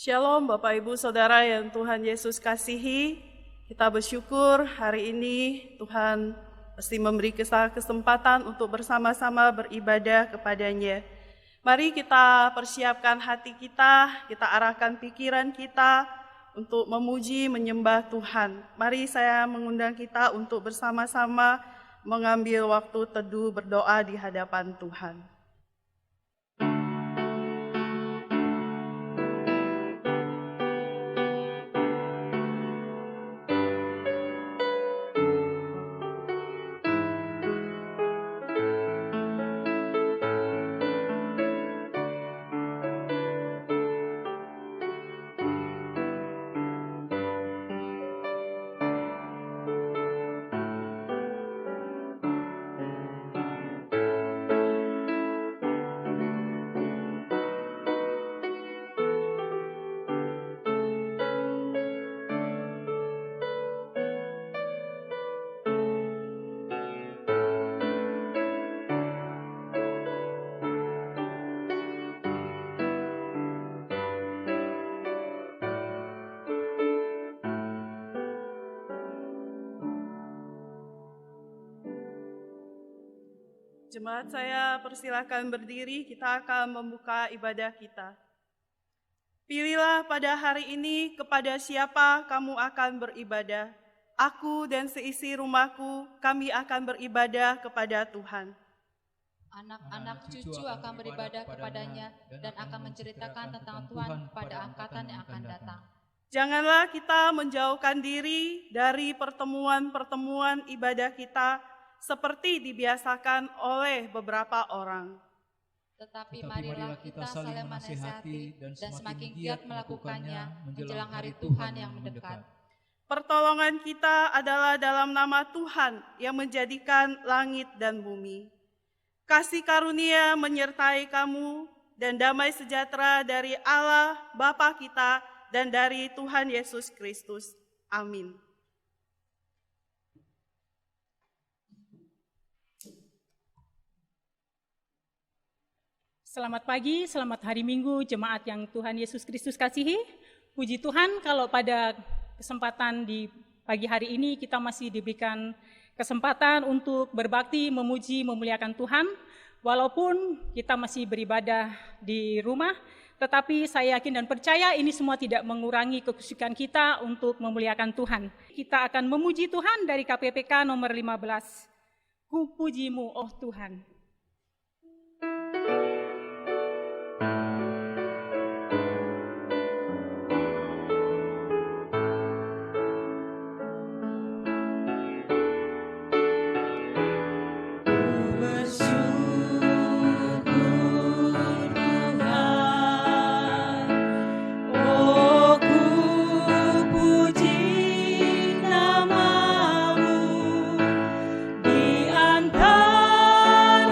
Shalom Bapak Ibu Saudara yang Tuhan Yesus kasihi. Kita bersyukur hari ini Tuhan pasti memberi kesempatan untuk bersama-sama beribadah kepadanya. Mari kita persiapkan hati kita arahkan pikiran kita untuk memuji menyembah Tuhan. Mari saya mengundang kita untuk bersama-sama mengambil waktu teduh berdoa di hadapan Tuhan. Jemaat saya persilakan berdiri, kita akan membuka ibadah kita. Pilihlah pada hari ini kepada siapa kamu akan beribadah. Aku dan seisi rumahku, kami akan beribadah kepada Tuhan. Anak-anak cucu akan beribadah kepadanya dan akan menceritakan tentang Tuhan pada angkatan yang akan datang. Janganlah kita menjauhkan diri dari pertemuan-pertemuan ibadah kita, seperti dibiasakan oleh beberapa orang. Tetapi marilah kita saling menasihati dan semakin giat melakukannya menjelang hari Tuhan yang mendekat. Pertolongan kita adalah dalam nama Tuhan yang menjadikan langit dan bumi. Kasih karunia menyertai kamu dan damai sejahtera dari Allah Bapa kita dan dari Tuhan Yesus Kristus. Amin. Selamat pagi, selamat hari Minggu, jemaat yang Tuhan Yesus Kristus kasihi. Puji Tuhan kalau pada kesempatan di pagi hari ini kita masih diberikan kesempatan untuk berbakti, memuji, memuliakan Tuhan. Walaupun kita masih beribadah di rumah, tetapi saya yakin dan percaya ini semua tidak mengurangi kekusukan kita untuk memuliakan Tuhan. Kita akan memuji Tuhan dari KPPK nomor 15. Ku pujimu, oh Tuhan. Antara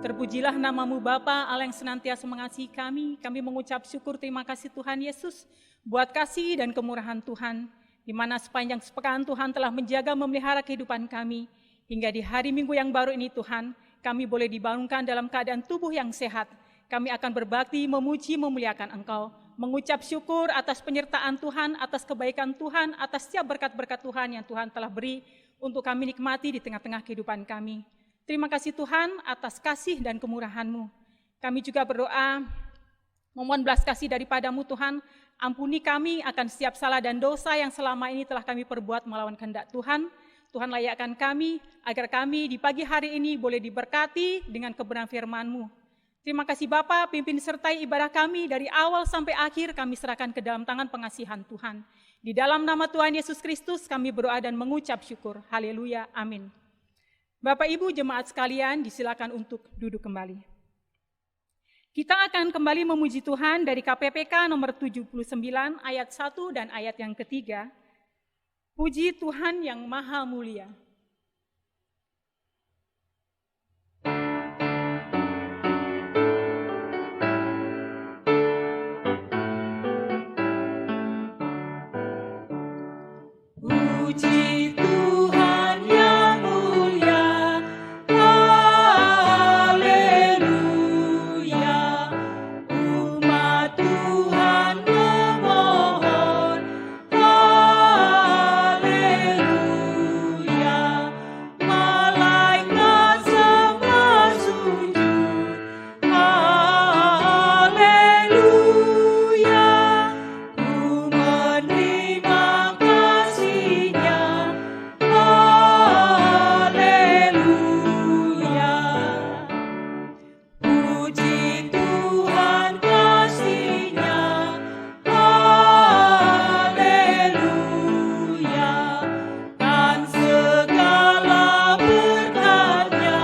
Terpujilah namamu Bapa, Allah yang senantiasa mengasihi kami. Kami mengucap syukur terima kasih Tuhan Yesus buat kasih dan kemurahan Tuhan, di mana sepanjang sepekan Tuhan telah menjaga memelihara kehidupan kami. Hingga di hari Minggu yang baru ini Tuhan, kami boleh dibangunkan dalam keadaan tubuh yang sehat. Kami akan berbakti, memuji, memuliakan Engkau, mengucap syukur atas penyertaan Tuhan, atas kebaikan Tuhan, atas setiap berkat-berkat Tuhan yang Tuhan telah beri untuk kami nikmati di tengah-tengah kehidupan kami. Terima kasih Tuhan atas kasih dan kemurahan-Mu. Kami juga berdoa, memohon belas kasih daripadamu Tuhan, ampuni kami akan setiap salah dan dosa yang selama ini telah kami perbuat melawan kehendak Tuhan. Tuhan layakkan kami, agar kami di pagi hari ini boleh diberkati dengan kebenaran firman-Mu. Terima kasih Bapa, pimpin sertai ibadah kami dari awal sampai akhir, kami serahkan ke dalam tangan pengasihan Tuhan. Di dalam nama Tuhan Yesus Kristus kami berdoa dan mengucap syukur. Haleluya, amin. Bapak Ibu jemaat sekalian, disilakan untuk duduk kembali. Kita akan kembali memuji Tuhan dari KPPK nomor 79 ayat 1 dan ayat yang ketiga. Puji Tuhan yang Maha Mulia. Puji Tuhan yang mulia, haleluya. Umat Tuhan memohon, haleluya. Malaikat semua sujud, haleluya. Ku menerima kasih-Nya, haleluya. Puji Tuhan kasih-Nya, haleluya. Dan segala berkat-Nya,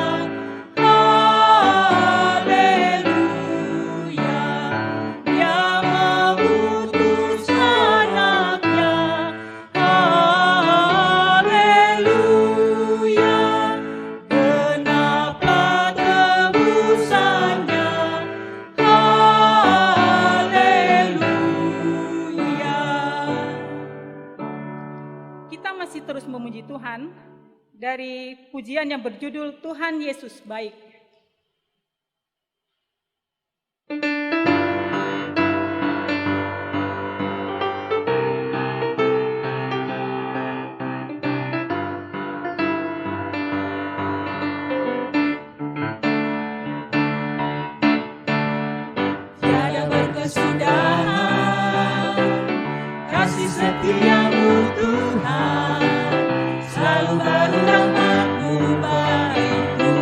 haleluya. Dia mengutus anak-Nya, haleluya. Genaplah tebusan-Nya, haleluya. Kita masih terus memuji Tuhan dari pujian yang berjudul Tuhan Yesus Baik. Tiada berkesudahan kasih setia-Mu Tuhan, selalu baru rahmat-Mu bagiku.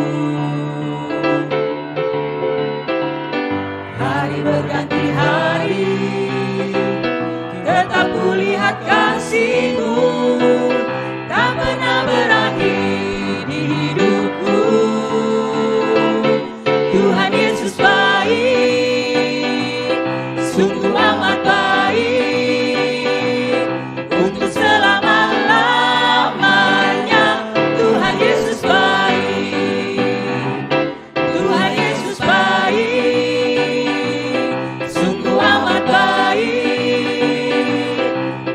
Hari berganti hari, tetap kulihat kasih-Mu, tak pernah berakhir di hidupku. Tuhan Yesus baik, sungguh amat baik, untuk selama-lamanya. Tuhan Yesus baik, Tuhan Yesus baik, sungguh amat baik,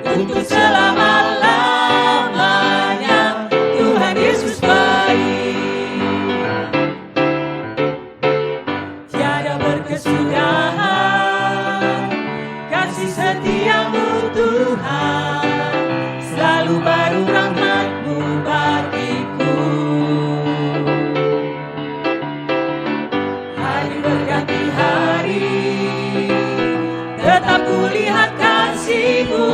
untuk selama-lamanya. Tuhan Yesus baik. Tiada berkesudahan kasih setia-Mu Tuhan, selalu baru rahmat-Mu bagiku. Hari berganti hari, tetap kulihat kasih-Mu,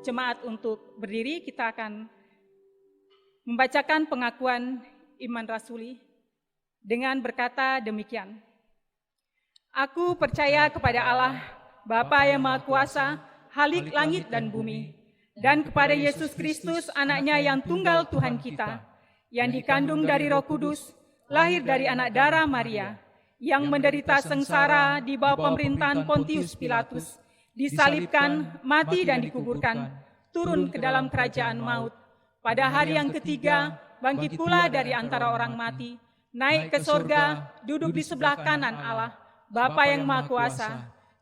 jemaat untuk berdiri, kita akan membacakan pengakuan iman rasuli dengan berkata demikian. Aku percaya kepada Allah, Bapa yang Maha Kuasa, Khalik langit dan bumi, dan kepada Yesus Kristus, anaknya yang tunggal Tuhan kita, yang dikandung dari Roh Kudus, lahir dari anak darah Maria, yang menderita sengsara di bawah pemerintahan Pontius Pilatus, disalibkan, mati dan dikuburkan, turun ke dalam kerajaan maut. Pada hari yang ketiga, bangkit pula dari antara orang mati, naik ke sorga, duduk di sebelah kanan Allah, Bapa yang Maha Kuasa,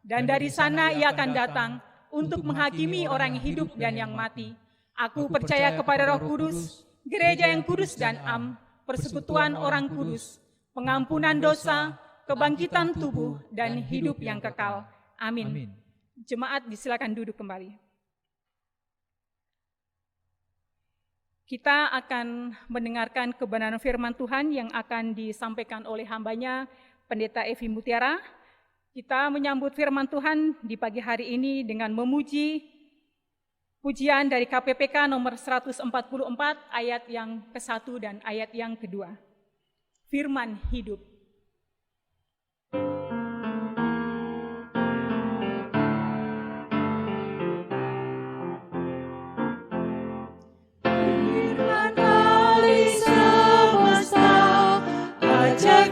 dan dari sana Ia akan datang untuk menghakimi orang yang hidup dan yang mati. Aku percaya kepada Roh Kudus, gereja yang kudus dan am, persekutuan orang kudus, pengampunan dosa, kebangkitan tubuh, dan hidup yang kekal. Amin. Jemaat disilakan duduk kembali. Kita akan mendengarkan kebenaran firman Tuhan yang akan disampaikan oleh hambanya, Pendeta Evi Mutiara. Kita menyambut firman Tuhan di pagi hari ini dengan memuji pujian dari KPPK nomor 144 ayat yang ke-1 dan ayat yang ke-2. Firman hidup.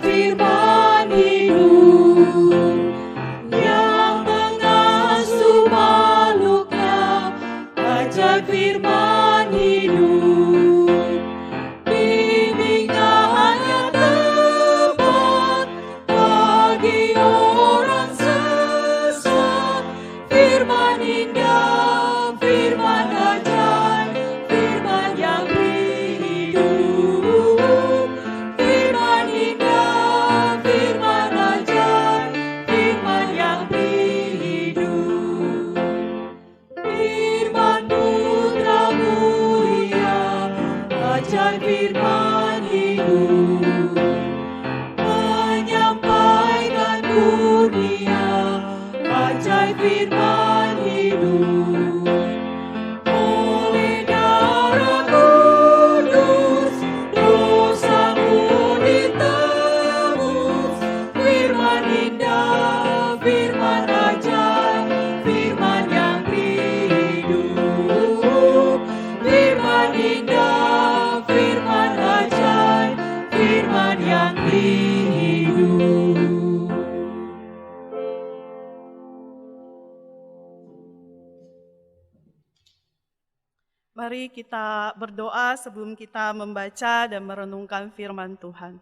Firman hidup yang mengasuh makhluknya, ajak firman hidup, bimbingan yang tepat bagi orang sesat, firman indah, firman ajaib, firman yang beri hidup, firman indah, firman hidup, menyampaikan kurnia, ajaib firman hidup, oleh darah kudus, dosamu ditebus, firman indah, firman ajaib, firman yang hidup, firman indah, firman yang hidup. Mari kita berdoa sebelum kita membaca dan merenungkan firman Tuhan.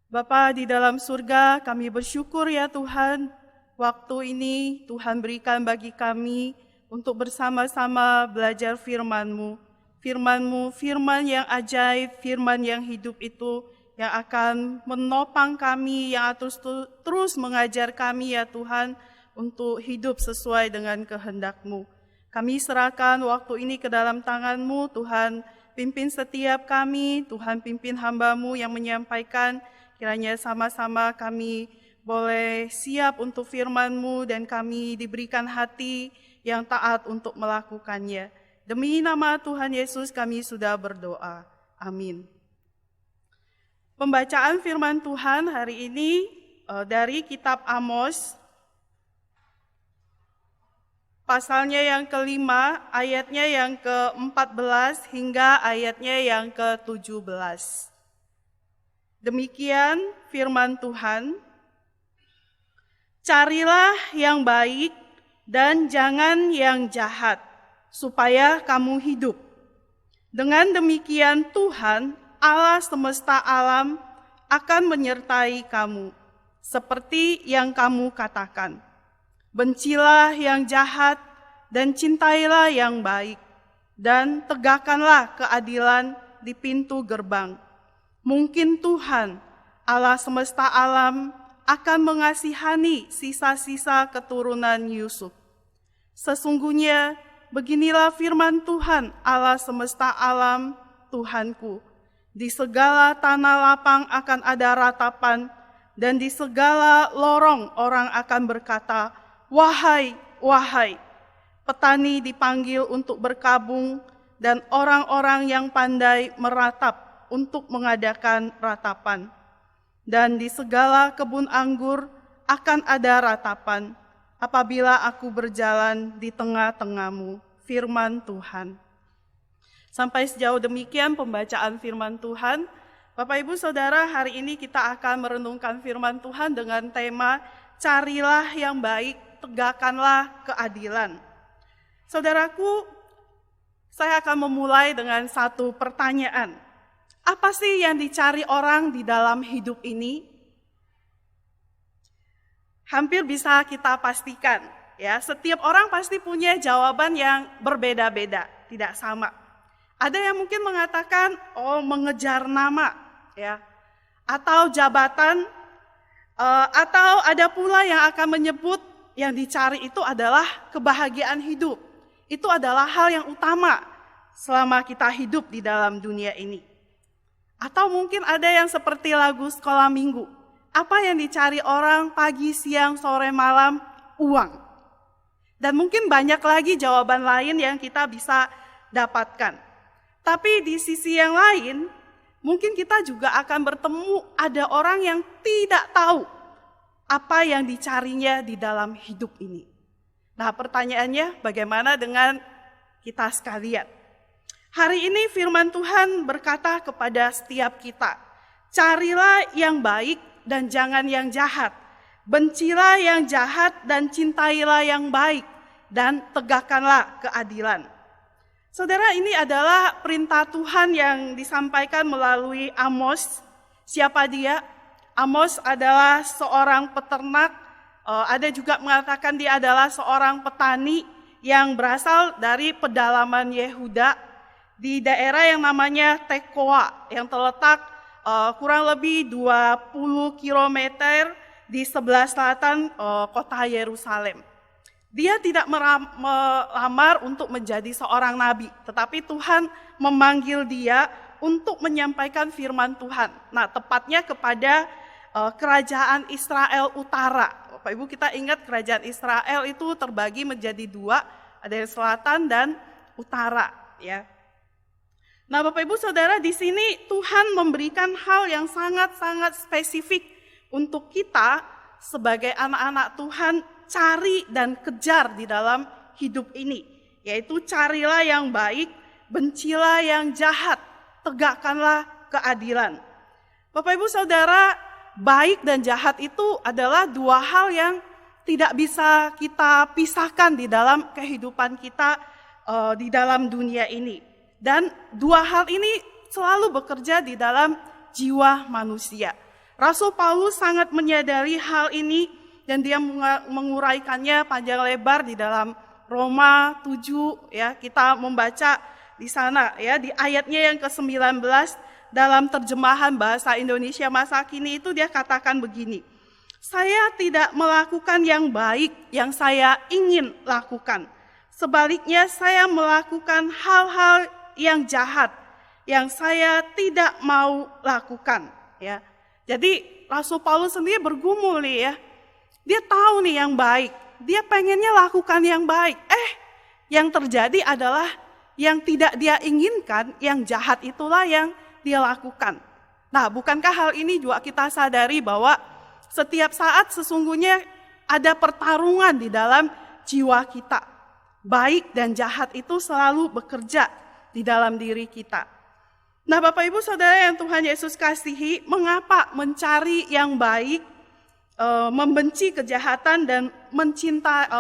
Bapa di dalam surga, kami bersyukur ya Tuhan, waktu ini Tuhan berikan bagi kami untuk bersama-sama belajar firman-Mu. Firman-Mu, firman yang ajaib, firman yang hidup itu yang akan menopang kami, yang terus mengajar kami ya Tuhan untuk hidup sesuai dengan kehendak-Mu. Kami serahkan waktu ini ke dalam tangan-Mu, Tuhan pimpin setiap kami, Tuhan pimpin hamba-Mu yang menyampaikan, kiranya sama-sama kami boleh siap untuk firman-Mu dan kami diberikan hati yang taat untuk melakukannya. Demi nama Tuhan Yesus kami sudah berdoa. Amin. Pembacaan firman Tuhan hari ini dari kitab Amos, pasalnya yang ke-5, ayatnya yang ke-14 hingga ayatnya yang ke-17. Demikian firman Tuhan, carilah yang baik dan jangan yang jahat, supaya kamu hidup. Dengan demikian Tuhan, Allah semesta alam, akan menyertai kamu, seperti yang kamu katakan. Bencilah yang jahat dan cintailah yang baik, dan tegakkanlah keadilan di pintu gerbang. Mungkin Tuhan, Allah semesta alam, akan mengasihani sisa-sisa keturunan Yusuf. Sesungguhnya, beginilah firman Tuhan Allah semesta alam, Tuhanku. Di segala tanah lapang akan ada ratapan, dan di segala lorong orang akan berkata, wahai, wahai. petani dipanggil untuk berkabung, dan orang-orang yang pandai meratap untuk mengadakan ratapan. Dan di segala kebun anggur akan ada ratapan apabila aku berjalan di tengah-tengahmu, firman Tuhan. Sampai sejauh demikian pembacaan firman Tuhan. Bapak Ibu Saudara, hari ini kita akan merenungkan firman Tuhan dengan tema carilah yang baik, tegakkanlah keadilan. Saudaraku, saya akan memulai dengan satu pertanyaan. Apa sih yang dicari orang di dalam hidup ini? Hampir bisa kita pastikan, ya, setiap orang pasti punya jawaban yang berbeda-beda, tidak sama. Ada yang mungkin mengatakan, mengejar nama, ya, atau jabatan, atau ada pula yang akan menyebut yang dicari itu adalah kebahagiaan hidup. Itu adalah hal yang utama selama kita hidup di dalam dunia ini. Atau mungkin ada yang seperti lagu sekolah minggu. Apa yang dicari orang pagi, siang, sore, malam? Uang. Dan mungkin banyak lagi jawaban lain yang kita bisa dapatkan. Tapi di sisi yang lain, mungkin kita juga akan bertemu ada orang yang tidak tahu apa yang dicarinya di dalam hidup ini. Nah, pertanyaannya bagaimana dengan kita sekalian? Hari ini firman Tuhan berkata kepada setiap kita, carilah yang baik dan jangan yang jahat. Bencilah yang jahat dan cintailah yang baik, dan tegakkanlah keadilan. Saudara, ini adalah perintah Tuhan yang disampaikan melalui Amos. Siapa dia? Amos adalah seorang peternak, ada juga mengatakan dia adalah seorang petani yang berasal dari pedalaman Yehuda di daerah yang namanya Tekoa, yang terletak kurang lebih 20 km di sebelah selatan kota Yerusalem. Dia tidak melamar untuk menjadi seorang nabi, tetapi Tuhan memanggil dia untuk menyampaikan firman Tuhan. Nah, tepatnya kepada kerajaan Israel Utara. Bapak Ibu, kita ingat kerajaan Israel itu terbagi menjadi dua, ada yang selatan dan utara, ya. Nah, Bapak Ibu Saudara, di sini Tuhan memberikan hal yang sangat-sangat spesifik untuk kita sebagai anak-anak Tuhan cari dan kejar di dalam hidup ini, yaitu carilah yang baik, bencilah yang jahat, tegakkanlah keadilan. Bapak Ibu Saudara, baik dan jahat itu adalah dua hal yang tidak bisa kita pisahkan di dalam kehidupan kita di dalam dunia ini. Dan dua hal ini selalu bekerja di dalam jiwa manusia. Rasul Paulus sangat menyadari hal ini dan dia menguraikannya panjang lebar di dalam Roma 7, ya. Kita membaca di sana, ya, di ayatnya yang ke-19 dalam terjemahan bahasa Indonesia masa kini itu dia katakan begini. Saya tidak melakukan yang baik yang saya ingin lakukan. Sebaliknya saya melakukan hal-hal yang jahat yang saya tidak mau lakukan, ya. Jadi Rasul Paulus sendiri bergumul nih, ya. Dia tahu nih yang baik, dia pengennya lakukan yang baik. Yang terjadi adalah yang tidak dia inginkan, yang jahat itulah yang dia lakukan. Nah, bukankah hal ini juga kita sadari bahwa setiap saat sesungguhnya ada pertarungan di dalam jiwa kita. Baik dan jahat itu selalu bekerja di dalam diri kita. Nah, Bapak Ibu Saudara yang Tuhan Yesus kasihi, mengapa mencari yang baik, membenci kejahatan dan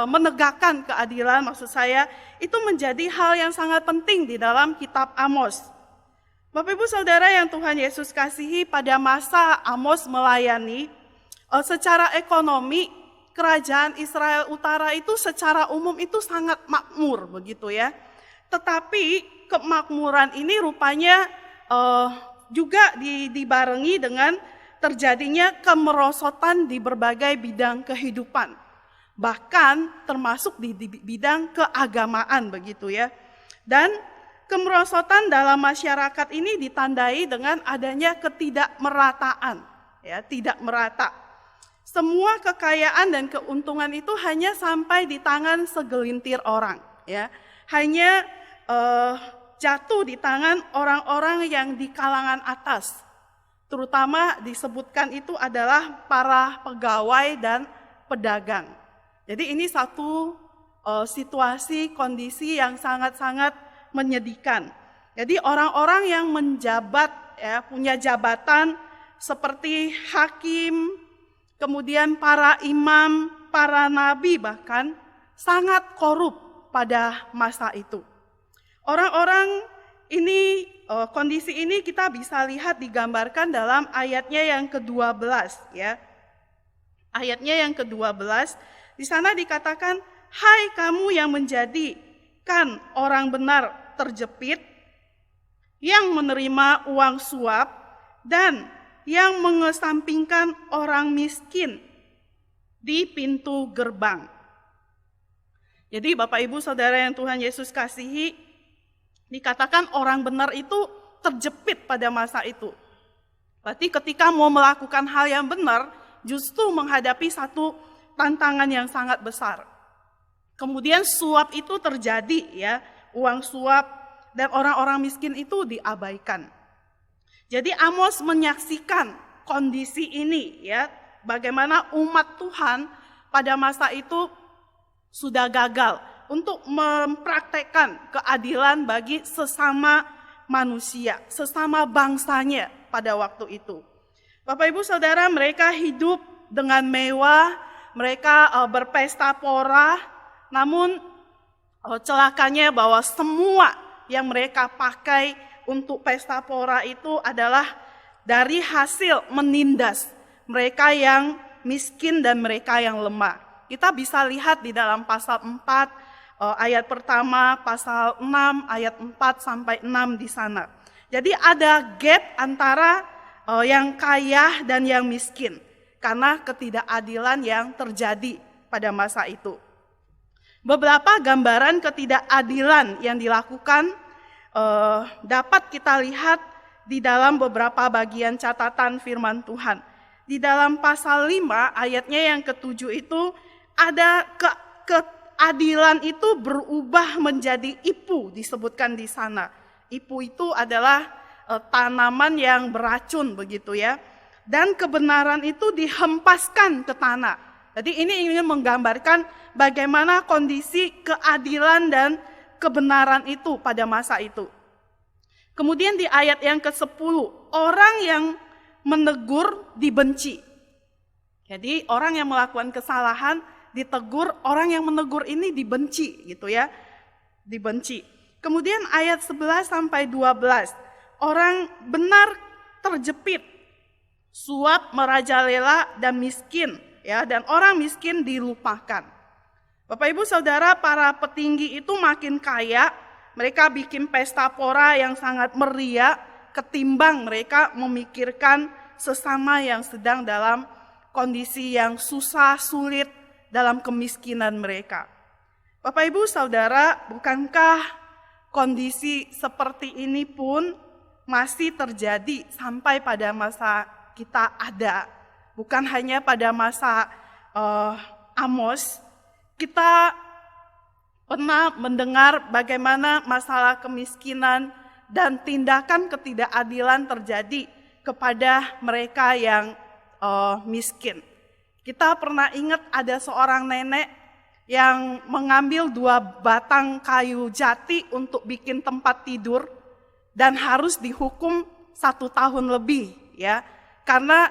menegakkan keadilan, maksud saya, itu menjadi hal yang sangat penting di dalam kitab Amos. Bapak Ibu Saudara yang Tuhan Yesus kasihi, pada masa Amos melayani, secara ekonomi, kerajaan Israel Utara itu secara umum itu sangat makmur, begitu ya. Tetapi kemakmuran ini rupanya juga dibarengi dengan terjadinya kemerosotan di berbagai bidang kehidupan. Bahkan termasuk di bidang keagamaan, begitu ya. Dan kemerosotan dalam masyarakat ini ditandai dengan adanya ketidakmerataan, ya, tidak merata. Semua kekayaan dan keuntungan itu hanya sampai di tangan segelintir orang. ya, hanya jatuh di tangan orang-orang yang di kalangan atas. Terutama disebutkan itu adalah para pegawai dan pedagang. Jadi ini satu situasi, kondisi yang sangat-sangat menyedihkan. Jadi orang-orang yang menjabat, ya, punya jabatan seperti hakim, kemudian para imam, para nabi bahkan sangat korup pada masa itu. Orang-orang ini, kondisi ini kita bisa lihat digambarkan dalam ayatnya yang ke-12, ya. Ayatnya yang ke-12, di sana dikatakan, "Hai kamu yang menjadikan orang benar terjepit, yang menerima uang suap, dan yang mengesampingkan orang miskin di pintu gerbang." Jadi Bapak Ibu Saudara yang Tuhan Yesus kasihi, dikatakan orang benar itu terjepit pada masa itu. Berarti ketika mau melakukan hal yang benar, justru menghadapi satu tantangan yang sangat besar. Kemudian suap itu terjadi, ya, uang suap, dan orang-orang miskin itu diabaikan. Jadi Amos menyaksikan kondisi ini, ya, bagaimana umat Tuhan pada masa itu sudah gagal untuk mempraktekkan keadilan bagi sesama manusia, sesama bangsanya pada waktu itu. Bapak Ibu Saudara, mereka hidup dengan mewah, mereka berpesta pora, namun celakanya bahwa semua yang mereka pakai untuk pesta pora itu adalah dari hasil menindas mereka yang miskin dan mereka yang lemah. Kita bisa lihat di dalam pasal 4 ayat pertama, pasal 6 ayat 4 sampai 6 di sana. Jadi ada gap antara yang kaya dan yang miskin karena ketidakadilan yang terjadi pada masa itu. Beberapa gambaran ketidakadilan yang dilakukan dapat kita lihat di dalam beberapa bagian catatan firman Tuhan. Di dalam pasal 5 ayatnya yang ke-7 itu ada keadilan itu berubah menjadi ipu, disebutkan di sana. Ipu itu adalah tanaman yang beracun begitu ya. Dan kebenaran itu dihempaskan ke tanah. Jadi ini ingin menggambarkan bagaimana kondisi keadilan dan kebenaran itu pada masa itu. Kemudian di ayat yang ke-10, orang yang menegur dibenci. Jadi orang yang melakukan kesalahan ditegur, orang yang menegur ini dibenci gitu ya. Dibenci. Kemudian ayat 11 sampai 12, orang benar terjepit, suap merajalela dan miskin ya, dan orang miskin dilupakan. Bapak Ibu Saudara, para petinggi itu makin kaya, mereka bikin pesta pora yang sangat meriah ketimbang mereka memikirkan sesama yang sedang dalam kondisi yang susah, sulit, dalam kemiskinan mereka. Bapak Ibu Saudara, bukankah kondisi seperti ini pun masih terjadi sampai pada masa kita ada? Bukan hanya pada masa Amos, kita pernah mendengar bagaimana masalah kemiskinan dan tindakan ketidakadilan terjadi kepada mereka yang miskin. Kita pernah ingat ada seorang nenek yang mengambil 2 batang kayu jati untuk bikin tempat tidur dan harus dihukum 1 tahun lebih ya. Karena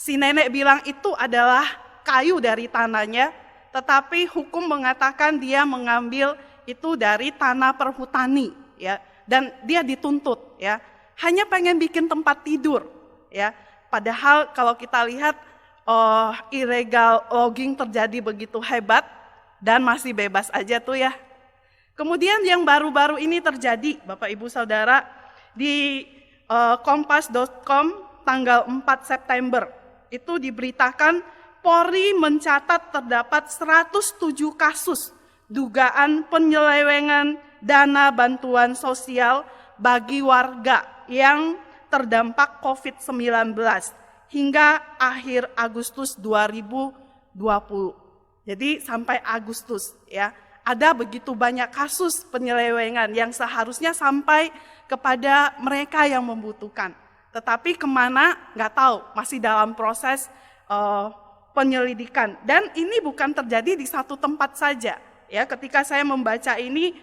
si nenek bilang itu adalah kayu dari tanahnya, tetapi hukum mengatakan dia mengambil itu dari tanah perhutani ya, dan dia dituntut ya, hanya pengen bikin tempat tidur ya. Padahal kalau kita lihat illegal logging terjadi begitu hebat dan masih bebas aja tuh ya. Kemudian yang baru-baru ini terjadi Bapak Ibu Saudara di kompas.com tanggal 4 September itu diberitakan Polri mencatat terdapat 107 kasus dugaan penyelewengan dana bantuan sosial bagi warga yang terdampak COVID-19 hingga akhir Agustus 2020. Jadi sampai Agustus ya, ada begitu banyak kasus penyelewengan yang seharusnya sampai kepada mereka yang membutuhkan. Tetapi kemana nggak tahu, masih dalam proses penyelidikan. Dan ini bukan terjadi di satu tempat saja. Ya, ketika saya membaca ini,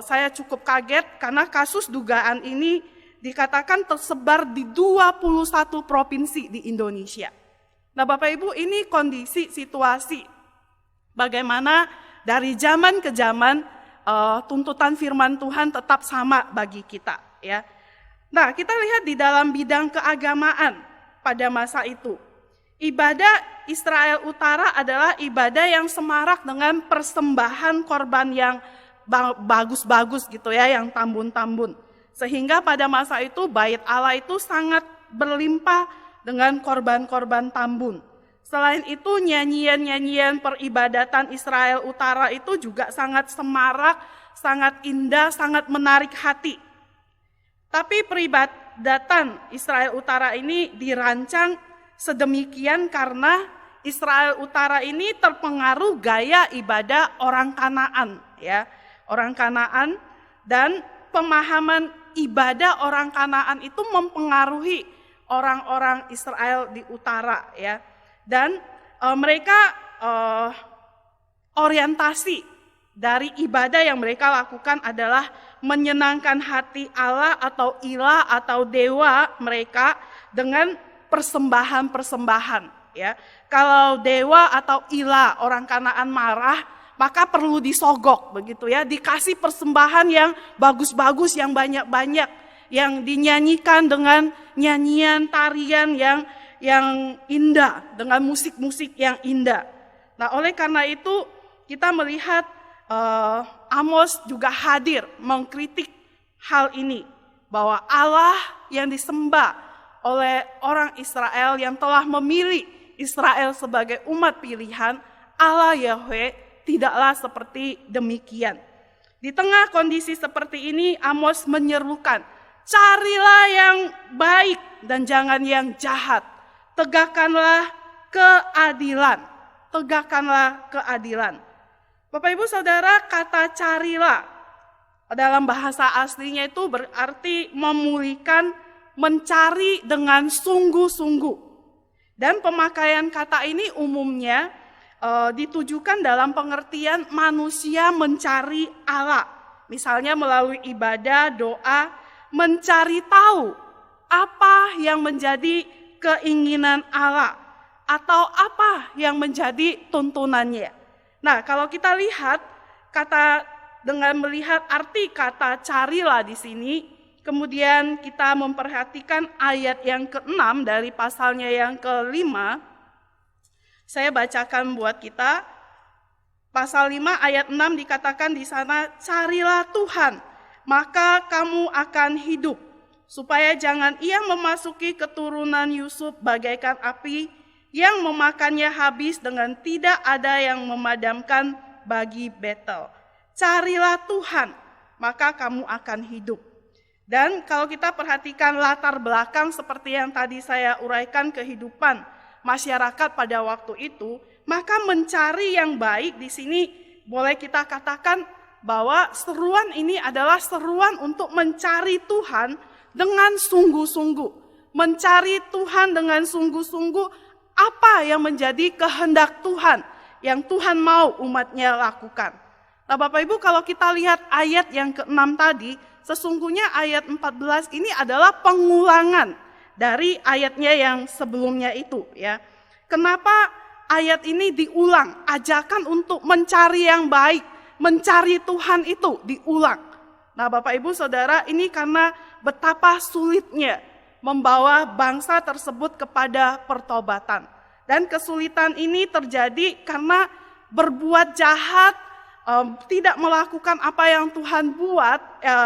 saya cukup kaget karena kasus dugaan ini dikatakan tersebar di 21 provinsi di Indonesia. Nah, Bapak Ibu, ini kondisi situasi bagaimana dari zaman ke zaman tuntutan firman Tuhan tetap sama bagi kita, ya. Nah, kita lihat di dalam bidang keagamaan pada masa itu. Ibadah Israel Utara adalah ibadah yang semarak dengan persembahan korban yang bagus-bagus gitu ya, yang tambun-tambun. Sehingga pada masa itu bait Allah itu sangat berlimpah dengan korban-korban tambun. Selain itu nyanyian-nyanyian peribadatan Israel Utara itu juga sangat semarak, sangat indah, sangat menarik hati. Tapi peribadatan Israel Utara ini dirancang sedemikian karena Israel Utara ini terpengaruh gaya ibadah orang Kanaan, ya. Orang Kanaan, dan pemahaman ibadah orang Kanaan itu mempengaruhi orang-orang Israel di utara, ya. Dan mereka orientasi dari ibadah yang mereka lakukan adalah menyenangkan hati Allah atau ilah atau dewa mereka dengan persembahan-persembahan, ya. Kalau dewa atau ilah orang Kanaan marah, maka perlu disogok begitu ya, dikasih persembahan yang bagus-bagus, yang banyak-banyak, yang dinyanyikan dengan nyanyian tarian yang indah, dengan musik-musik yang indah. Nah, oleh karena itu kita melihat Amos juga hadir mengkritik hal ini, bahwa Allah yang disembah oleh orang Israel yang telah memilih Israel sebagai umat pilihan, Allah Yahweh tidaklah seperti demikian. Di tengah kondisi seperti ini, Amos menyerukan, carilah yang baik dan jangan yang jahat. Tegakkanlah keadilan. Tegakkanlah keadilan. Bapak Ibu Saudara, kata carilah dalam bahasa aslinya itu berarti memulihkan, mencari dengan sungguh-sungguh. Dan pemakaian kata ini umumnya ditujukan dalam pengertian manusia mencari Allah. Misalnya melalui ibadah, doa, mencari tahu apa yang menjadi keinginan Allah atau apa yang menjadi tuntunannya. Nah, kalau kita lihat dengan melihat arti kata carilah di sini, kemudian kita memperhatikan ayat yang ke-6 dari pasalnya yang ke-5, saya bacakan buat kita. Pasal 5 ayat 6 dikatakan di sana, carilah Tuhan, maka kamu akan hidup, supaya jangan ia memasuki keturunan Yusuf bagaikan api yang memakannya habis dengan tidak ada yang memadamkan bagi Betel. Carilah Tuhan, maka kamu akan hidup. Dan kalau kita perhatikan latar belakang seperti yang tadi saya uraikan, kehidupan masyarakat pada waktu itu, maka mencari yang baik di sini boleh kita katakan bahwa seruan ini adalah seruan untuk mencari Tuhan dengan sungguh-sungguh. Mencari Tuhan dengan sungguh-sungguh, apa yang menjadi kehendak Tuhan, yang Tuhan mau umatnya lakukan. Nah Bapak Ibu, kalau kita lihat ayat yang ke-6 tadi, sesungguhnya ayat 14 ini adalah pengulangan dari ayatnya yang sebelumnya itu, ya. Kenapa ayat ini diulang? Ajakan untuk mencari yang baik, mencari Tuhan itu diulang. Nah Bapak Ibu Saudara, ini karena betapa sulitnya membawa bangsa tersebut kepada pertobatan. Dan kesulitan ini terjadi karena berbuat jahat, tidak melakukan apa yang Tuhan buat,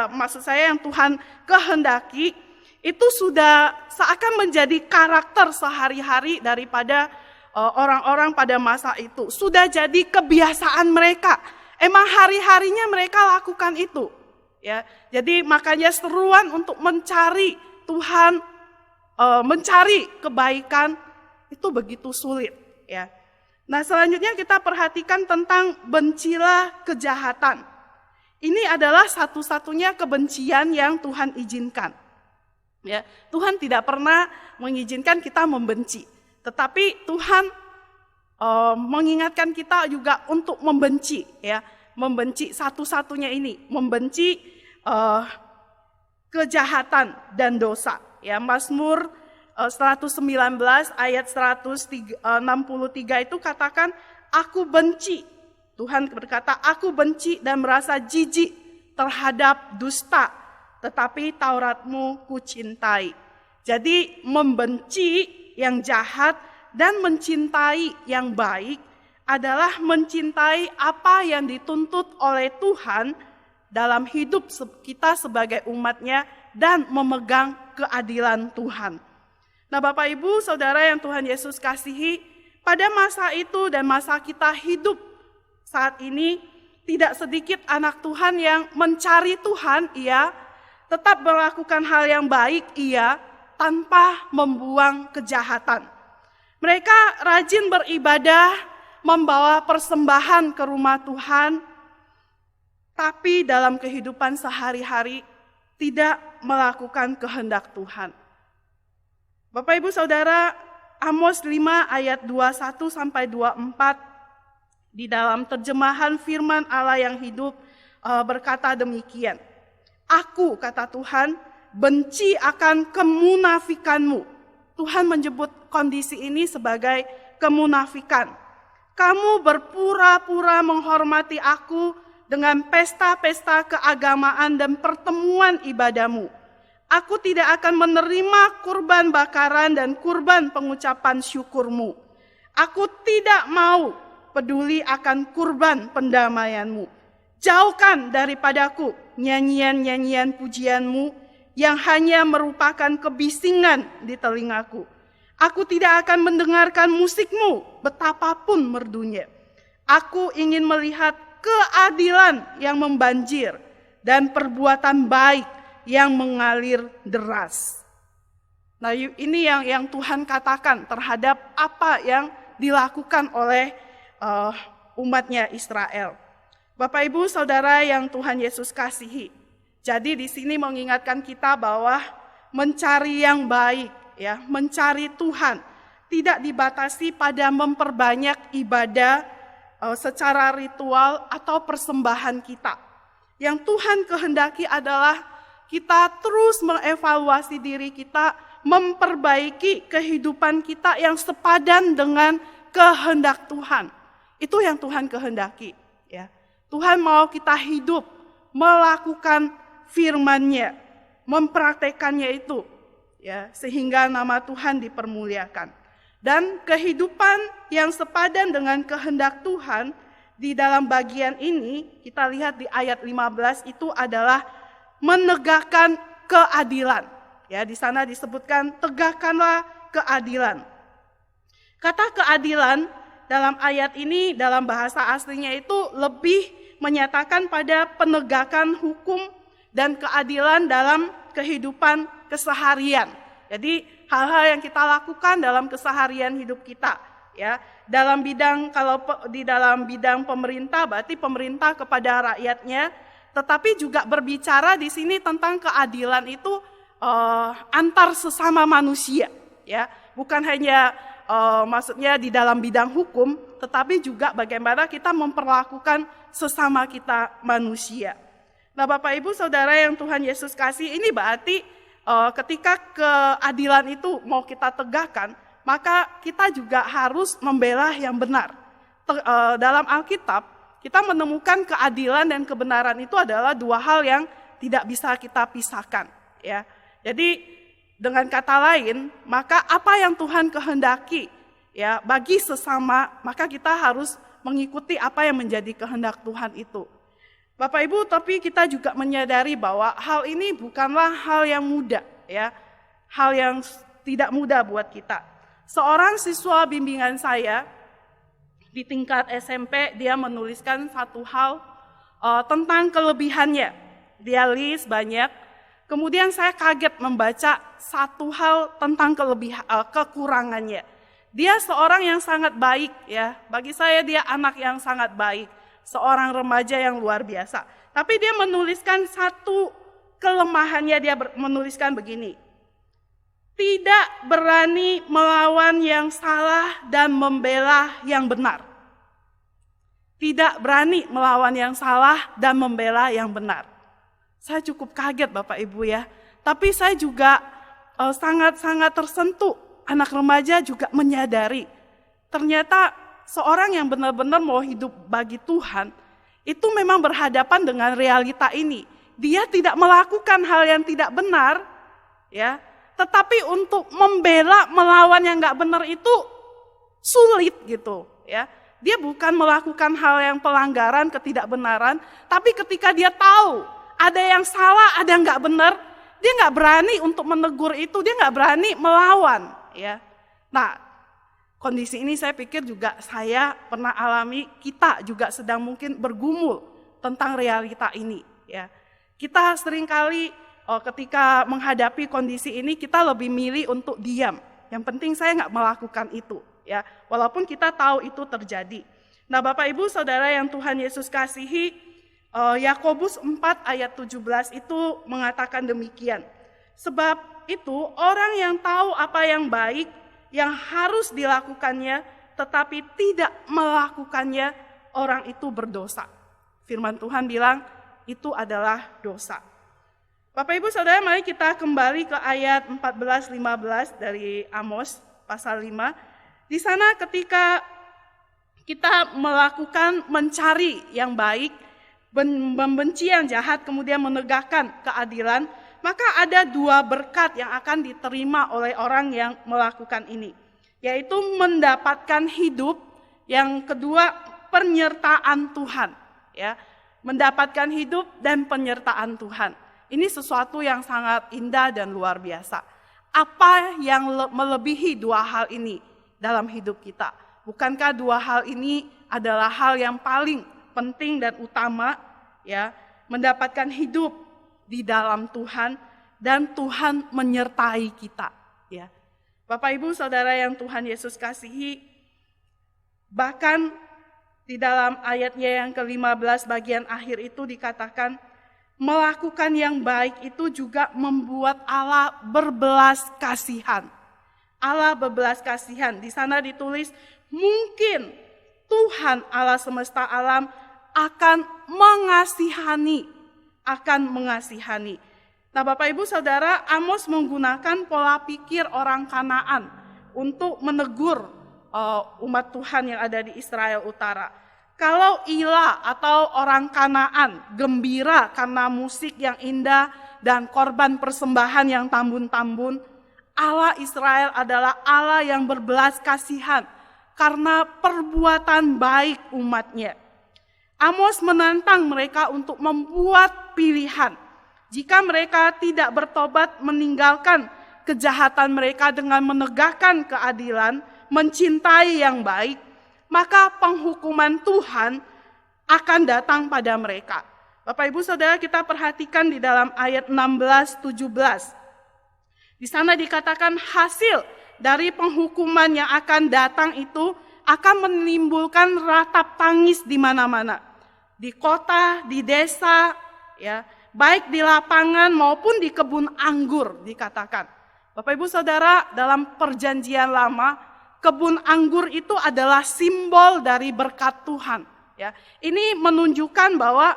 maksud saya yang Tuhan kehendaki, itu sudah seakan menjadi karakter sehari-hari daripada orang-orang pada masa itu. Sudah jadi kebiasaan mereka. Emang hari-harinya mereka lakukan itu. Ya, jadi makanya seruan untuk mencari Tuhan, mencari kebaikan itu begitu sulit, ya. Nah, selanjutnya kita perhatikan tentang bencilah kejahatan. Ini adalah satu-satunya kebencian yang Tuhan izinkan. Ya, Tuhan tidak pernah mengizinkan kita membenci, tetapi Tuhan mengingatkan kita juga untuk membenci, ya, membenci satu-satunya ini, membenci kejahatan dan dosa. Ya, Mazmur 119 ayat 163 itu katakan, aku benci. Tuhan berkata, aku benci dan merasa jijik terhadap dusta, tetapi Tauratmu kucintai. Jadi membenci yang jahat dan mencintai yang baik adalah mencintai apa yang dituntut oleh Tuhan dalam hidup kita sebagai umat-Nya dan memegang keadilan Tuhan. Nah, Bapak Ibu, Saudara yang Tuhan Yesus kasihi, pada masa itu dan masa kita hidup saat ini, tidak sedikit anak Tuhan yang mencari Tuhan, iya, tetap melakukan hal yang baik, iya, tanpa membuang kejahatan. Mereka rajin beribadah, membawa persembahan ke rumah Tuhan, tapi dalam kehidupan sehari-hari tidak melakukan kehendak Tuhan. Bapak Ibu Saudara, Amos 5 ayat 21 sampai 24 di dalam terjemahan firman Allah yang hidup berkata demikian. Aku, kata Tuhan, benci akan kemunafikanmu. Tuhan menyebut kondisi ini sebagai kemunafikan. Kamu berpura-pura menghormati aku dengan pesta-pesta keagamaan dan pertemuan ibadahmu. Aku tidak akan menerima kurban bakaran dan kurban pengucapan syukurmu. Aku tidak mau peduli akan kurban pendamaianmu. Jauhkan daripadaku nyanyian-nyanyian pujianmu yang hanya merupakan kebisingan di telingaku. Aku tidak akan mendengarkan musikmu betapapun merdunya. Aku ingin melihat keadilan yang membanjir dan perbuatan baik yang mengalir deras. Nah, ini yang Tuhan katakan terhadap apa yang dilakukan oleh umat-Nya Israel. Bapak Ibu Saudara yang Tuhan Yesus kasihi. Jadi di sini mengingatkan kita bahwa mencari yang baik, ya, mencari Tuhan tidak dibatasi pada memperbanyak ibadah secara ritual atau persembahan kita. Yang Tuhan kehendaki adalah kita terus mengevaluasi diri kita, memperbaiki kehidupan kita yang sepadan dengan kehendak Tuhan. Itu yang Tuhan kehendaki, ya. Tuhan mau kita hidup melakukan firman-Nya, mempraktekannya itu, ya, sehingga nama Tuhan dipermuliakan. Dan kehidupan yang sepadan dengan kehendak Tuhan di dalam bagian ini, kita lihat di ayat 15 itu adalah menegakkan keadilan. Ya, di sana disebutkan tegakkanlah keadilan. Kata keadilan dalam ayat ini dalam bahasa aslinya itu lebih menyatakan pada penegakan hukum dan keadilan dalam kehidupan keseharian. Jadi hal-hal yang kita lakukan dalam keseharian hidup kita, ya. Dalam bidang, kalau di dalam bidang pemerintah berarti pemerintah kepada rakyatnya, tetapi juga berbicara di sini tentang keadilan itu antar sesama manusia, ya. Bukan hanya maksudnya di dalam bidang hukum, tetapi juga bagaimana kita memperlakukan sesama kita manusia. Nah, Bapak Ibu Saudara yang Tuhan Yesus kasih, ini berarti ketika keadilan itu mau kita tegakkan, maka kita juga harus membela yang benar. Dalam Alkitab, kita menemukan keadilan dan kebenaran itu adalah dua hal yang tidak bisa kita pisahkan, ya. Jadi dengan kata lain, maka apa yang Tuhan kehendaki, ya, bagi sesama, maka kita harus mengikuti apa yang menjadi kehendak Tuhan itu. Bapak Ibu, tapi kita juga menyadari bahwa hal ini bukanlah hal yang mudah, ya. Hal yang tidak mudah buat kita. Seorang siswa bimbingan saya di tingkat SMP, dia menuliskan satu hal tentang kelebihannya. Dia list banyak. Kemudian saya kaget membaca satu hal tentang kekurangannya. Dia seorang yang sangat baik ya. Bagi saya dia anak yang sangat baik, seorang remaja yang luar biasa. Tapi dia menuliskan satu kelemahannya, dia menuliskan begini. Tidak berani melawan yang salah dan membela yang benar. Tidak berani melawan yang salah dan membela yang benar. Saya cukup kaget Bapak Ibu ya. Tapi saya juga sangat-sangat tersentuh. Anak remaja juga menyadari. Ternyata seorang yang benar-benar mau hidup bagi Tuhan, itu memang berhadapan dengan realita ini. Dia tidak melakukan hal yang tidak benar, ya. Tetapi untuk membela, melawan yang nggak benar itu sulit gitu, ya. Dia bukan melakukan hal yang pelanggaran, ketidakbenaran, tapi ketika dia tahu ada yang salah, ada yang nggak benar, dia nggak berani untuk menegur itu, dia nggak berani melawan, ya. Nah, kondisi ini saya pikir juga saya pernah alami, kita juga sedang mungkin bergumul tentang realita ini, ya. Kita seringkali ketika menghadapi kondisi ini kita lebih milih untuk diam. Yang penting saya nggak melakukan itu, ya. Walaupun kita tahu itu terjadi. Nah, Bapak Ibu Saudara yang Tuhan Yesus kasihi, Yakobus 4 ayat 17 itu mengatakan demikian. Sebab itu orang yang tahu apa yang baik yang harus dilakukannya tetapi tidak melakukannya, orang itu berdosa. Firman Tuhan bilang itu adalah dosa. Bapak Ibu Saudara, mari kita kembali ke ayat 14-15 dari Amos pasal 5. Di sana ketika kita melakukan mencari yang baik, membenci yang jahat, kemudian menegakkan keadilan, maka ada dua berkat yang akan diterima oleh orang yang melakukan ini, yaitu mendapatkan hidup, yang kedua penyertaan Tuhan, ya. Mendapatkan hidup dan penyertaan Tuhan. Ini sesuatu yang sangat indah dan luar biasa. Apa yang melebihi dua hal ini dalam hidup kita? Bukankah dua hal ini adalah hal yang paling penting dan utama, ya? Mendapatkan hidup di dalam Tuhan dan Tuhan menyertai kita, ya. Bapak Ibu Saudara yang Tuhan Yesus kasihi, bahkan di dalam ayatnya yang ke-15 bagian akhir itu dikatakan, melakukan yang baik itu juga membuat Allah berbelas kasihan. Allah berbelas kasihan. Di sana ditulis, mungkin Tuhan Allah semesta alam akan mengasihani. Nah, Bapak Ibu Saudara, Amos menggunakan pola pikir orang Kanaan untuk menegur umat Tuhan yang ada di Israel Utara. Kalau Ila atau orang Kanaan gembira karena musik yang indah dan korban persembahan yang tambun-tambun, Allah Israel adalah Allah yang berbelas kasihan karena perbuatan baik umatnya. Amos menantang mereka untuk membuat pilihan. Jika mereka tidak bertobat meninggalkan kejahatan mereka dengan menegakkan keadilan, mencintai yang baik, maka penghukuman Tuhan akan datang pada mereka. Bapak Ibu Saudara, kita perhatikan di dalam ayat 16-17. Di sana dikatakan hasil dari penghukuman yang akan datang itu akan menimbulkan ratap tangis di mana-mana. Di kota, di desa, ya, baik di lapangan maupun di kebun anggur dikatakan. Bapak Ibu Saudara, dalam perjanjian lama, kebun anggur itu adalah simbol dari berkat Tuhan. Ya, ini menunjukkan bahwa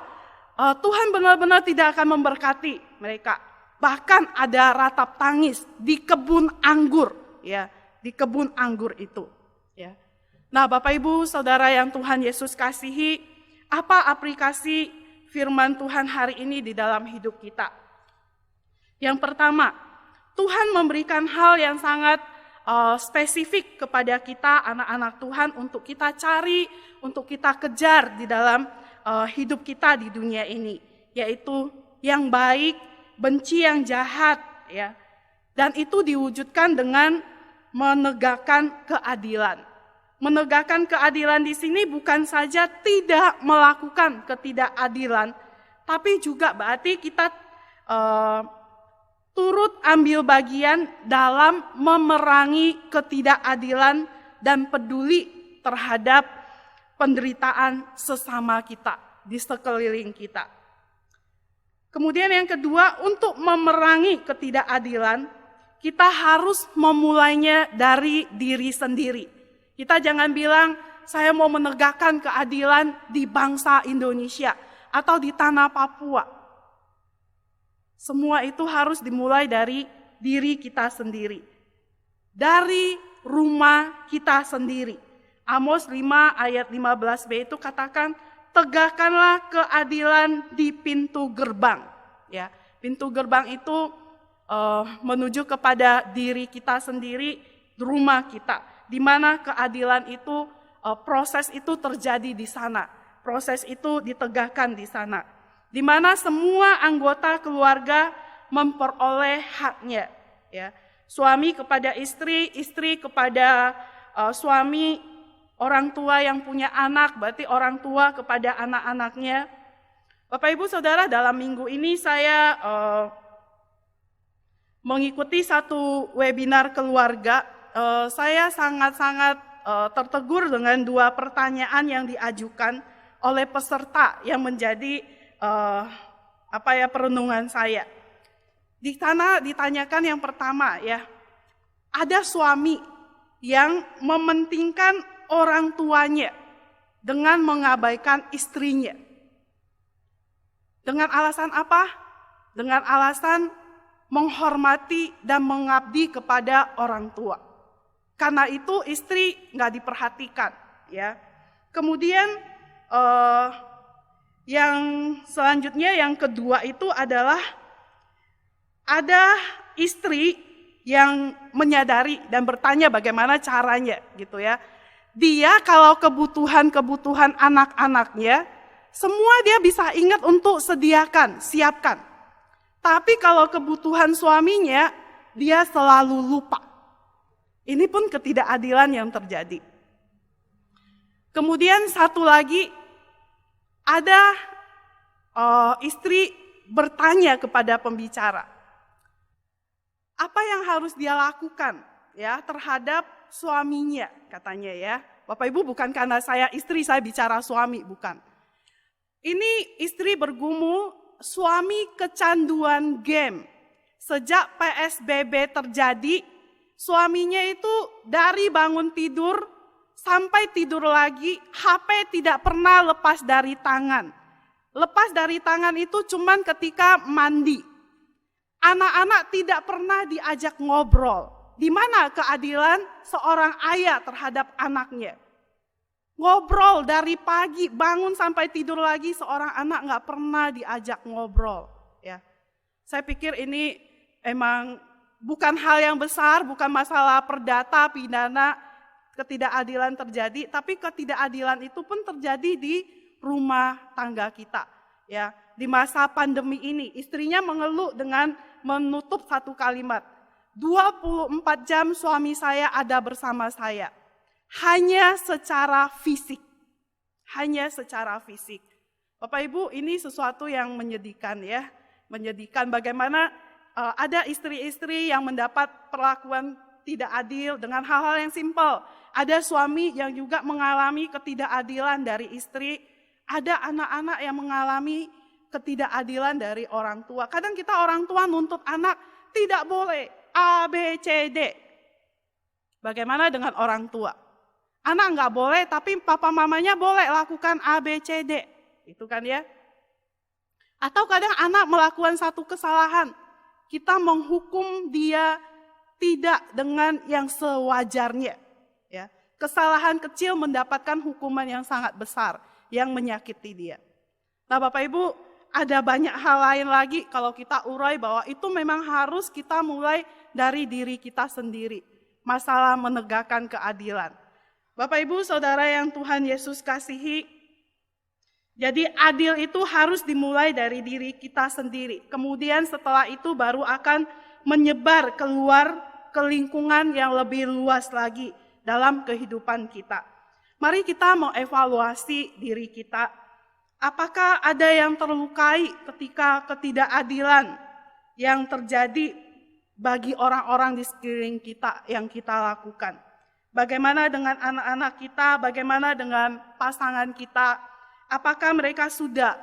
Tuhan benar-benar tidak akan memberkati mereka. Bahkan ada ratap tangis di kebun anggur, ya, di kebun anggur itu. Ya. Nah, Bapak Ibu Saudara yang Tuhan Yesus kasihi, apa aplikasi firman Tuhan hari ini di dalam hidup kita? Yang pertama, Tuhan memberikan hal yang sangat spesifik kepada kita anak-anak Tuhan untuk kita cari, untuk kita kejar di dalam hidup kita di dunia ini, yaitu yang baik, benci yang jahat, ya. Dan itu diwujudkan dengan menegakkan keadilan. Menegakkan keadilan di sini bukan saja tidak melakukan ketidakadilan, tapi juga berarti kita turut ambil bagian dalam memerangi ketidakadilan dan peduli terhadap penderitaan sesama kita di sekeliling kita. Kemudian yang kedua, untuk memerangi ketidakadilan, kita harus memulainya dari diri sendiri. Kita jangan bilang, saya mau menegakkan keadilan di bangsa Indonesia atau di tanah Papua. Semua itu harus dimulai dari diri kita sendiri. Dari rumah kita sendiri. Amos 5 ayat 15b itu katakan, tegakkanlah keadilan di pintu gerbang. Ya, pintu gerbang itu menuju kepada diri kita sendiri, rumah kita. Di mana keadilan itu, proses itu terjadi di sana. Proses itu ditegakkan di sana. Di mana semua anggota keluarga memperoleh haknya. Ya. Suami kepada istri, istri kepada suami, orang tua yang punya anak, berarti orang tua kepada anak-anaknya. Bapak Ibu Saudara, dalam minggu ini saya mengikuti satu webinar keluarga. Saya sangat-sangat tertegur dengan 2 pertanyaan yang diajukan oleh peserta yang menjadi perenungan saya. Di sana ditanyakan yang pertama ya, ada suami yang mementingkan orang tuanya dengan mengabaikan istrinya. Dengan alasan apa? Dengan alasan menghormati dan mengabdi kepada orang tua. Karena itu istri nggak diperhatikan, ya. Kemudian yang selanjutnya, yang kedua itu adalah ada istri yang menyadari dan bertanya bagaimana caranya, gitu ya. Dia kalau kebutuhan anak-anaknya, semua dia bisa ingat untuk sediakan, siapkan. Tapi kalau kebutuhan suaminya, dia selalu lupa. Ini pun ketidakadilan yang terjadi. Kemudian satu lagi, ada istri bertanya kepada pembicara, apa yang harus dia lakukan ya terhadap suaminya, katanya ya. Bapak Ibu, bukan karena saya istri saya bicara suami, bukan. Ini istri bergumul, suami kecanduan game. Sejak PSBB terjadi, suaminya itu dari bangun tidur sampai tidur lagi, HP tidak pernah lepas dari tangan. Lepas dari tangan itu cuman ketika mandi. Anak-anak tidak pernah diajak ngobrol. Di mana keadilan seorang ayah terhadap anaknya? Ngobrol dari pagi, bangun sampai tidur lagi, seorang anak nggak pernah diajak ngobrol. Ya, saya pikir ini emang bukan hal yang besar, bukan masalah perdata, pidana, ketidakadilan terjadi, tapi ketidakadilan itu pun terjadi di rumah tangga kita. Ya, di masa pandemi ini, istrinya mengeluh dengan menutup satu kalimat, 24 jam suami saya ada bersama saya. Hanya secara fisik. Hanya secara fisik. Bapak Ibu, ini sesuatu yang menyedihkan ya. Menyedihkan bagaimana ada istri-istri yang mendapat perlakuan tidak adil dengan hal-hal yang simpel. Ada suami yang juga mengalami ketidakadilan dari istri. Ada anak-anak yang mengalami ketidakadilan dari orang tua. Kadang kita orang tua nuntut anak, tidak boleh A, B, C, D. Bagaimana dengan orang tua? Anak nggak boleh, tapi papa mamanya boleh lakukan A, B, C, D. Itu kan ya. Atau kadang anak melakukan satu kesalahan, kita menghukum dia tidak dengan yang sewajarnya. Ya. Kesalahan kecil mendapatkan hukuman yang sangat besar, yang menyakiti dia. Nah Bapak Ibu, ada banyak hal lain lagi kalau kita urai bahwa itu memang harus kita mulai dari diri kita sendiri. Masalah menegakkan keadilan. Bapak Ibu Saudara yang Tuhan Yesus kasihi, jadi adil itu harus dimulai dari diri kita sendiri. Kemudian setelah itu baru akan menyebar keluar ke lingkungan yang lebih luas lagi dalam kehidupan kita. Mari kita mengevaluasi diri kita. Apakah ada yang terlukai ketika ketidakadilan yang terjadi bagi orang-orang di sekeliling kita yang kita lakukan? Bagaimana dengan anak-anak kita, bagaimana dengan pasangan kita? Apakah mereka sudah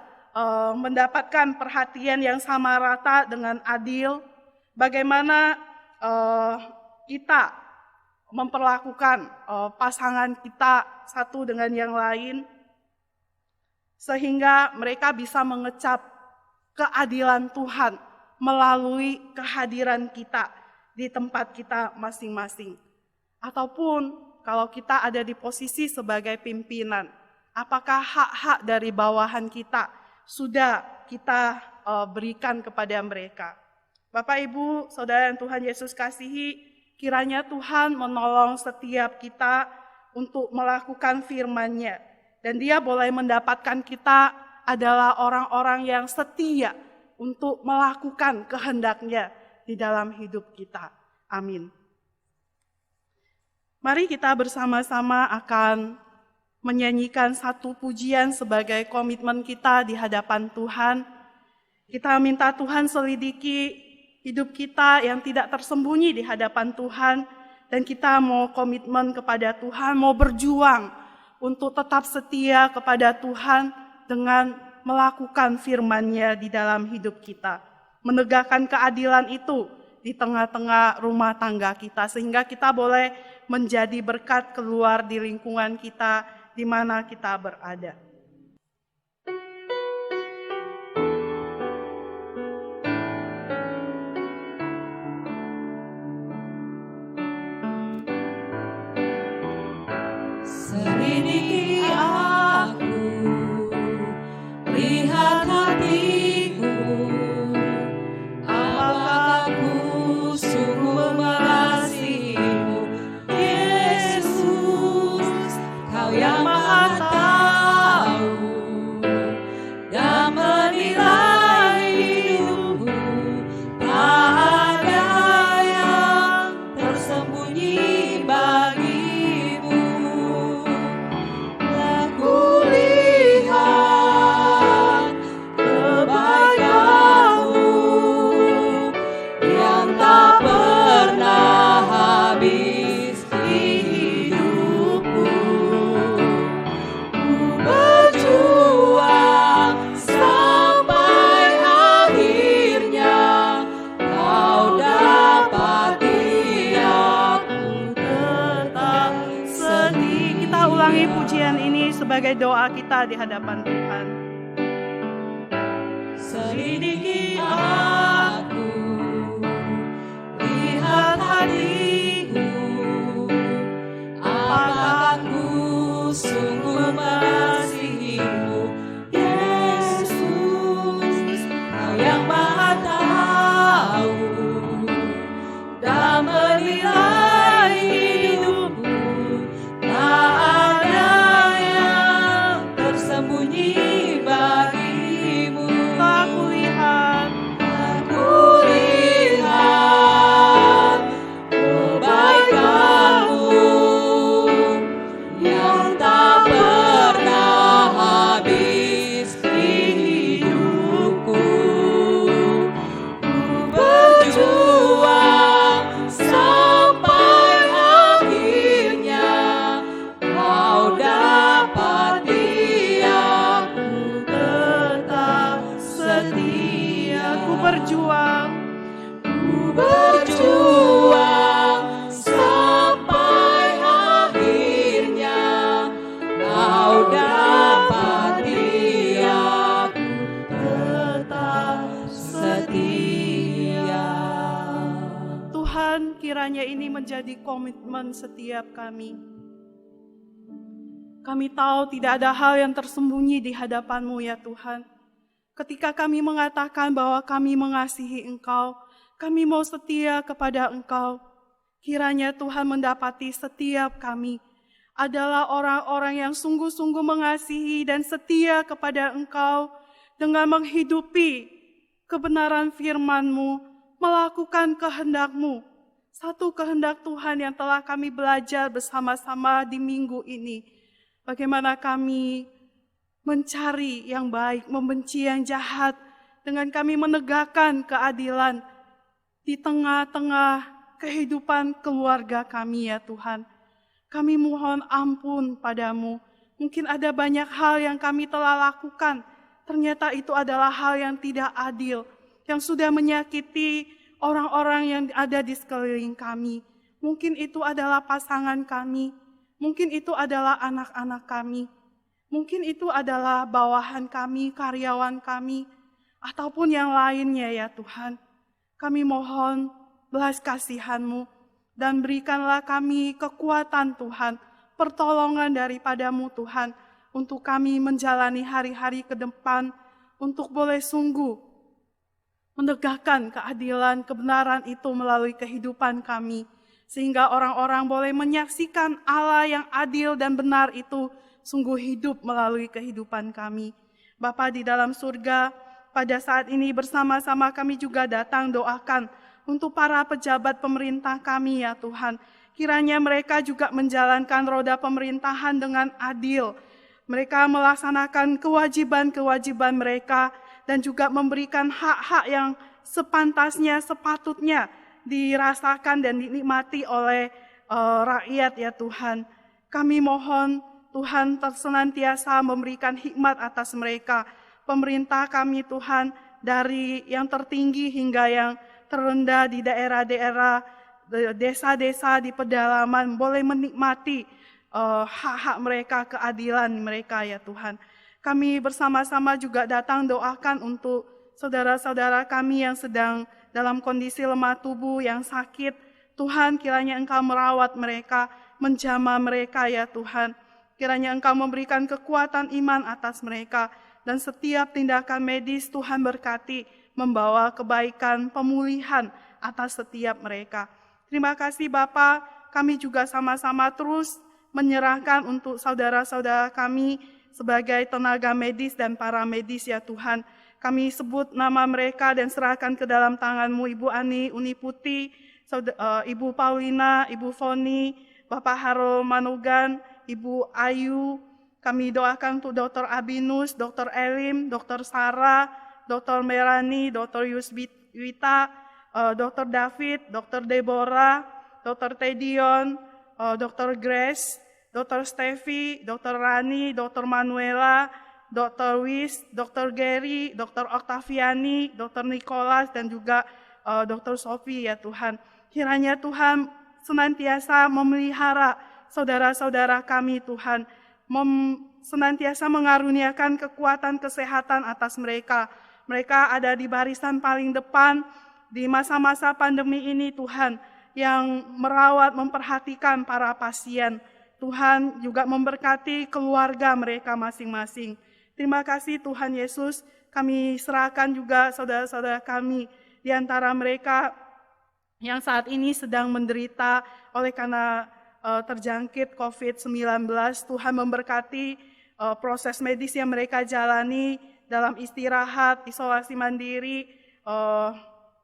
mendapatkan perhatian yang sama rata dengan adil? Bagaimana kita memperlakukan pasangan kita satu dengan yang lain, sehingga mereka bisa mengecap keadilan Tuhan melalui kehadiran kita di tempat kita masing-masing. Ataupun kalau kita ada di posisi sebagai pimpinan, apakah hak-hak dari bawahan kita sudah kita berikan kepada mereka? Bapak, Ibu, Saudara yang Tuhan Yesus kasihi, kiranya Tuhan menolong setiap kita untuk melakukan firman-Nya. Dan Dia boleh mendapatkan kita adalah orang-orang yang setia untuk melakukan kehendak-Nya di dalam hidup kita. Amin. Mari kita bersama-sama akan menyanyikan satu pujian sebagai komitmen kita di hadapan Tuhan. Kita minta Tuhan selidiki hidup kita yang tidak tersembunyi di hadapan Tuhan, dan kita mau komitmen kepada Tuhan, mau berjuang untuk tetap setia kepada Tuhan dengan melakukan firman-Nya di dalam hidup kita. Menegakkan keadilan itu di tengah-tengah rumah tangga kita, sehingga kita boleh menjadi berkat keluar di lingkungan kita di mana kita berada. Selidiki aku, lihat hatiku, apakah aku sungguh mengasihimu, Yesus, Kau yang Maha Tahu dan menilai hidupku, tak ada yang tersembunyi bagimu. Aku lihat kebaikan-Mu yang tak pernah habis di hidupku. Ku berjuang sampai akhirnya Kau dapati aku tetap setia. Kita ulangi pujian ini sebagai doa kita di hadapan Tuhan. Selidiki aku, lihat hatiku, apakah aku sungguh mengasihimu, Yesus, Kau yang Maha Tahu dan menilai hidupku, tak ada yang tersembunyi bagimu. Aku lihat kebaikan-Mu yang tak pernah habis di hidupku. Ku berjuang sampai akhirnya Kau dapati aku tetap setia. aku berjuang Ku berjuang sampai akhirnya Kau dapati aku tetap setia. Tuhan, kiranya ini menjadi komitmen setiap kami. Kami tahu tidak ada hal yang tersembunyi di hadapan-Mu ya Tuhan. Ketika kami mengatakan bahwa kami mengasihi Engkau, kami mau setia kepada Engkau. Kiranya Tuhan mendapati setiap kami adalah orang-orang yang sungguh-sungguh mengasihi dan setia kepada Engkau dengan menghidupi kebenaran firman-Mu, melakukan kehendak-Mu. Satu kehendak Tuhan yang telah kami belajar bersama-sama di minggu ini. Bagaimana kami mencari yang baik, membenci yang jahat, dengan kami menegakkan keadilan di tengah-tengah kehidupan keluarga kami ya Tuhan. Kami mohon ampun padamu. Mungkin ada banyak hal yang kami telah lakukan. Ternyata itu adalah hal yang tidak adil, yang sudah menyakiti orang-orang yang ada di sekeliling kami. Mungkin itu adalah pasangan kami. Mungkin itu adalah anak-anak kami. Mungkin itu adalah bawahan kami, karyawan kami, ataupun yang lainnya ya Tuhan. Kami mohon belas kasihan-Mu dan berikanlah kami kekuatan Tuhan, pertolongan daripadamu Tuhan, untuk kami menjalani hari-hari ke depan, untuk boleh sungguh menegakkan keadilan, kebenaran itu melalui kehidupan kami, sehingga orang-orang boleh menyaksikan Allah yang adil dan benar itu sungguh hidup melalui kehidupan kami. Bapa di dalam surga, pada saat ini bersama-sama kami juga datang doakan untuk para pejabat pemerintah kami ya Tuhan. Kiranya mereka juga menjalankan roda pemerintahan dengan adil. Mereka melaksanakan kewajiban-kewajiban mereka dan juga memberikan hak-hak yang sepantasnya, sepatutnya dirasakan dan dinikmati oleh rakyat ya Tuhan. Kami mohon Tuhan senantiasa memberikan hikmat atas mereka. Pemerintah kami Tuhan, dari yang tertinggi hingga yang terendah di daerah-daerah, desa-desa di pedalaman, boleh menikmati hak-hak mereka, keadilan mereka ya Tuhan. Kami bersama-sama juga datang doakan untuk saudara-saudara kami yang sedang dalam kondisi lemah tubuh, yang sakit. Tuhan, kiranya Engkau merawat mereka, menjamah mereka ya Tuhan. Kiranya Engkau memberikan kekuatan iman atas mereka, dan setiap tindakan medis Tuhan berkati, membawa kebaikan, pemulihan atas setiap mereka. Terima kasih Bapa, kami juga sama-sama terus menyerahkan untuk saudara-saudara kami sebagai tenaga medis dan para medis ya Tuhan. Kami sebut nama mereka dan serahkan ke dalam tangan-Mu, Ibu Ani Uniputi, Ibu Paulina, Ibu Foni, Bapak Haro Manugan, Ibu Ayu. Kami doakan untuk Dr. Abinus, Dr. Elim, Dr. Sarah, Dr. Merani, Dr. Yuswita, Dr. David, Dr. Deborah, Dr. Tedion, Dr. Grace, Dr. Steffi, Dr. Rani, Dr. Manuela, Dr. Wis, Dr. Gary, Dr. Octaviani, Dr. Nicholas, dan juga Dr. Sophie ya Tuhan. Kiranya Tuhan senantiasa memelihara saudara-saudara kami Tuhan, senantiasa mengaruniakan kekuatan kesehatan atas mereka. Mereka ada di barisan paling depan di masa-masa pandemi ini Tuhan, yang merawat, memperhatikan para pasien. Tuhan juga memberkati keluarga mereka masing-masing. Terima kasih Tuhan Yesus, kami serahkan juga saudara-saudara kami di antara mereka yang saat ini sedang menderita oleh karena terjangkit COVID-19. Tuhan memberkati proses medis yang mereka jalani dalam istirahat, isolasi mandiri,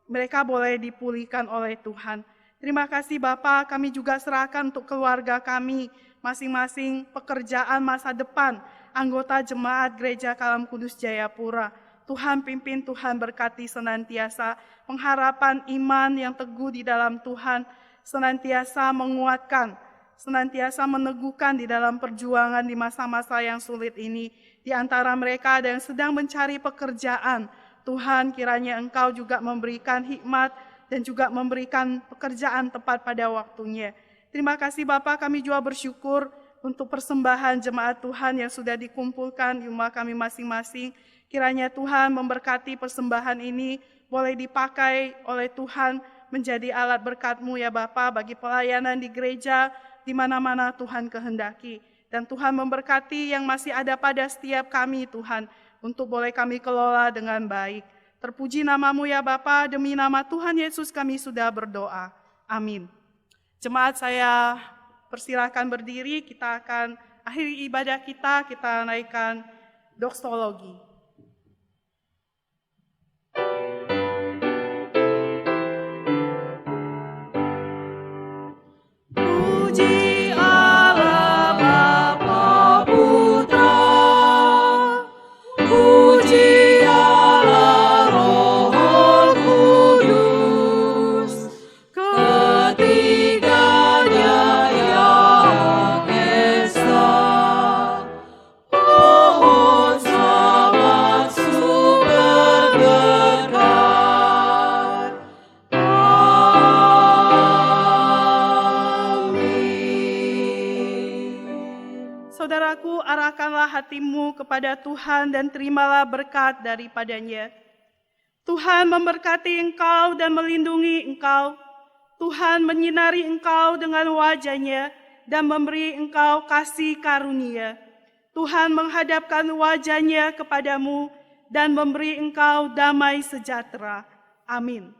mereka boleh dipulihkan oleh Tuhan. Terima kasih Bapa, kami juga serahkan untuk keluarga kami, masing-masing pekerjaan masa depan, anggota jemaat Gereja Kalam Kudus Jayapura. Tuhan pimpin, Tuhan berkati senantiasa, pengharapan iman yang teguh di dalam Tuhan, senantiasa menguatkan, senantiasa meneguhkan di dalam perjuangan di masa-masa yang sulit ini. Di antara mereka ada yang sedang mencari pekerjaan, Tuhan kiranya Engkau juga memberikan hikmat dan juga memberikan pekerjaan tepat pada waktunya. Terima kasih Bapa, kami juga bersyukur untuk persembahan jemaat Tuhan yang sudah dikumpulkan di rumah kami masing-masing. Kiranya Tuhan memberkati persembahan ini, boleh dipakai oleh Tuhan menjadi alat berkat-Mu ya Bapa, bagi pelayanan di gereja di mana-mana Tuhan kehendaki. Dan Tuhan memberkati yang masih ada pada setiap kami Tuhan, untuk boleh kami kelola dengan baik. Terpuji nama-Mu ya Bapa, demi nama Tuhan Yesus kami sudah berdoa. Amin. Jemaat saya persilahkan berdiri, kita akan akhiri ibadah kita naikkan doksologi. Puji Allah Bapa Putra, puji Allah Roh Kudus, ketiganya yang saudaraku, arahkanlah hatimu kepada Tuhan dan terimalah berkat daripadanya. Tuhan memberkati engkau dan melindungi engkau. Tuhan menyinari engkau dengan wajah-Nya dan memberi engkau kasih karunia. Tuhan menghadapkan wajah-Nya kepadamu dan memberi engkau damai sejahtera. Amin.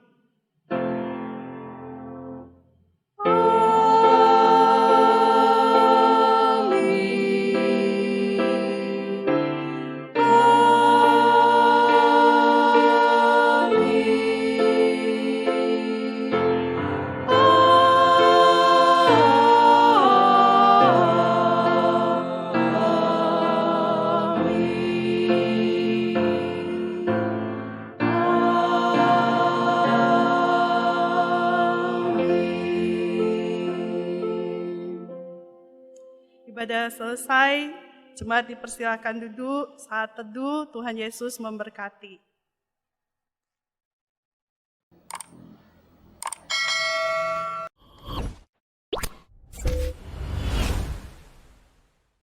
Ibadah selesai, jemaat dipersilakan duduk. Saat teduh, Tuhan Yesus memberkati.